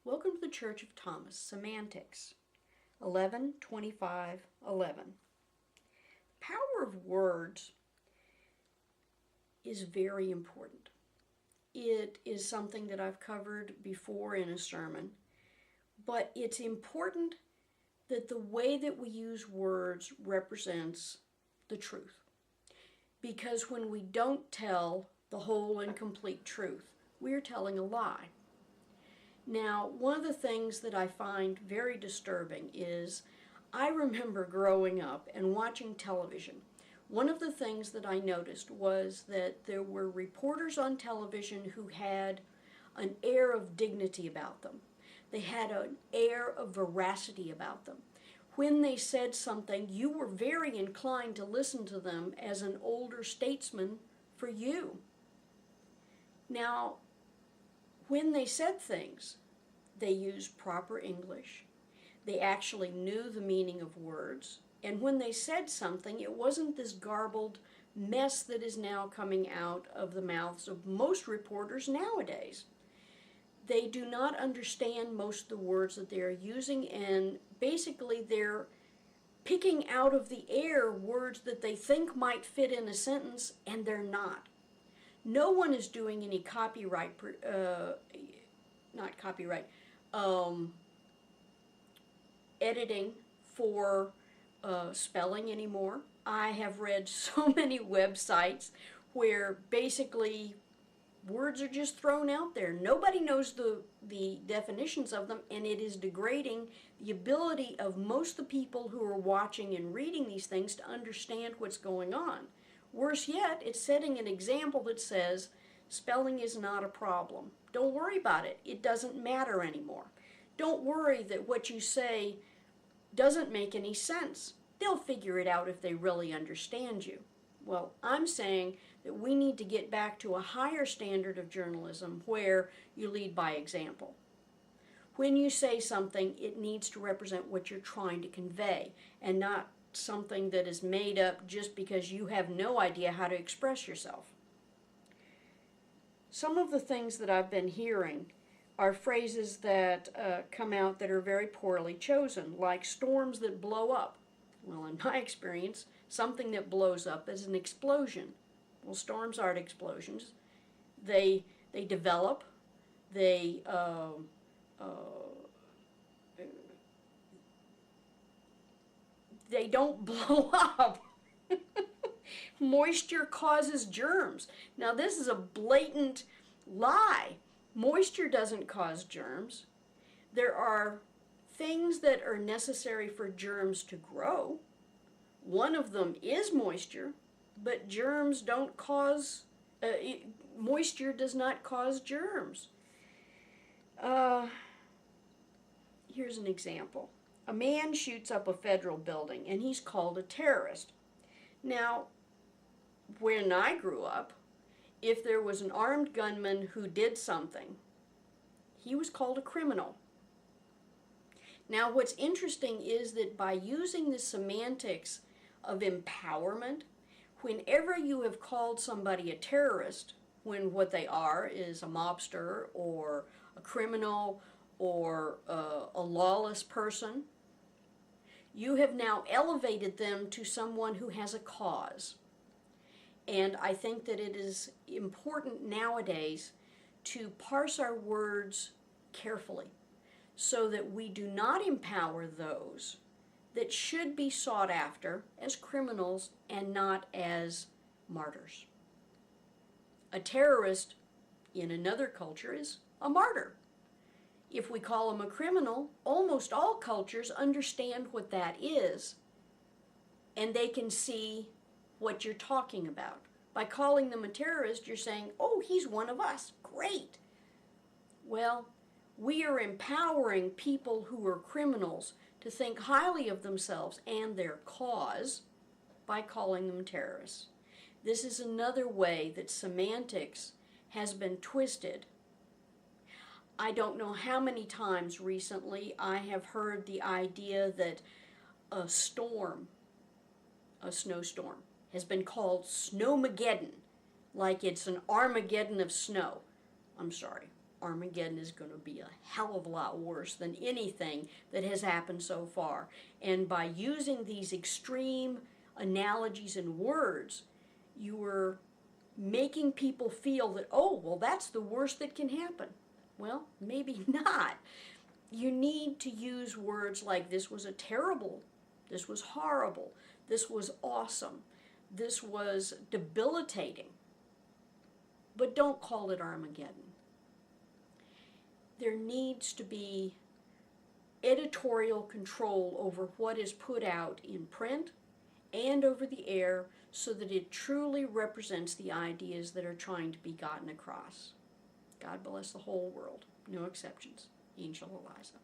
Welcome to the Church of Thomas, Semantics, 11:25:11. Power of words is very important. It is something that I've covered before in a sermon, but it's important that the way that we use words represents the truth. Because when we don't tell the whole and complete truth, we are telling a lie. Now, one of the things that I find very disturbing is I remember growing up and watching television. One of the things that I noticed was that there were reporters on television who had an air of dignity about them. They had an air of veracity about them. When they said something, you were very inclined to listen to them as an older statesman for you. Now, when they said things, they used proper English. They actually knew the meaning of words. And when they said something, it wasn't this garbled mess that is now coming out of the mouths of most reporters nowadays. They do not understand most of the words that they are using, and basically they're picking out of the air words that they think might fit in a sentence, and they're not. No one is doing any editing for spelling anymore. I have read so many websites where basically words are just thrown out there. Nobody knows the definitions of them, and it is degrading the ability of most of the people who are watching and reading these things to understand what's going on. Worse yet, it's setting an example that says spelling is not a problem. Don't worry about it. It doesn't matter anymore. Don't worry that what you say doesn't make any sense. They'll figure it out if they really understand you. Well, I'm saying that we need to get back to a higher standard of journalism where you lead by example. When you say something, it needs to represent what you're trying to convey and not something that is made up just because you have no idea how to express yourself. Some of the things that I've been hearing are phrases that come out that are very poorly chosen, like storms that blow up. Well, in my experience, something that blows up is an explosion. Well, storms aren't explosions. They develop, they don't blow up. Moisture causes germs. Now, this is a blatant lie. Moisture doesn't cause germs. There are things that are necessary for germs to grow. One of them is moisture, but germs don't cause, moisture does not cause germs. Here's an example. A man shoots up a federal building and he's called a terrorist. Now, when I grew up, if there was an armed gunman who did something, he was called a criminal. Now, what's interesting is that by using the semantics of empowerment, whenever you have called somebody a terrorist, when what they are is a mobster or a criminal or a lawless person, you have now elevated them to someone who has a cause. And I think that it is important nowadays to parse our words carefully so that we do not empower those that should be sought after as criminals and not as martyrs. A terrorist in another culture is a martyr. If we call him a criminal, almost all cultures understand what that is, and they can see what you're talking about. By calling them a terrorist, you're saying, oh, he's one of us. Great. Well, we are empowering people who are criminals to think highly of themselves and their cause by calling them terrorists. This is another way that semantics has been twisted. I don't know how many times recently I have heard the idea that a storm, a snowstorm, has been called Snowmageddon, like it's an Armageddon of snow. I'm sorry. Armageddon is going to be a hell of a lot worse than anything that has happened so far. And by using these extreme analogies and words, you were making people feel that, oh, well, that's the worst that can happen. Well, maybe not. You need to use words like this was a terrible, this was horrible, this was awesome, this was debilitating. But don't call it Armageddon. There needs to be editorial control over what is put out in print and over the air so that it truly represents the ideas that are trying to be gotten across. God bless the whole world. No exceptions. Angel Eliza.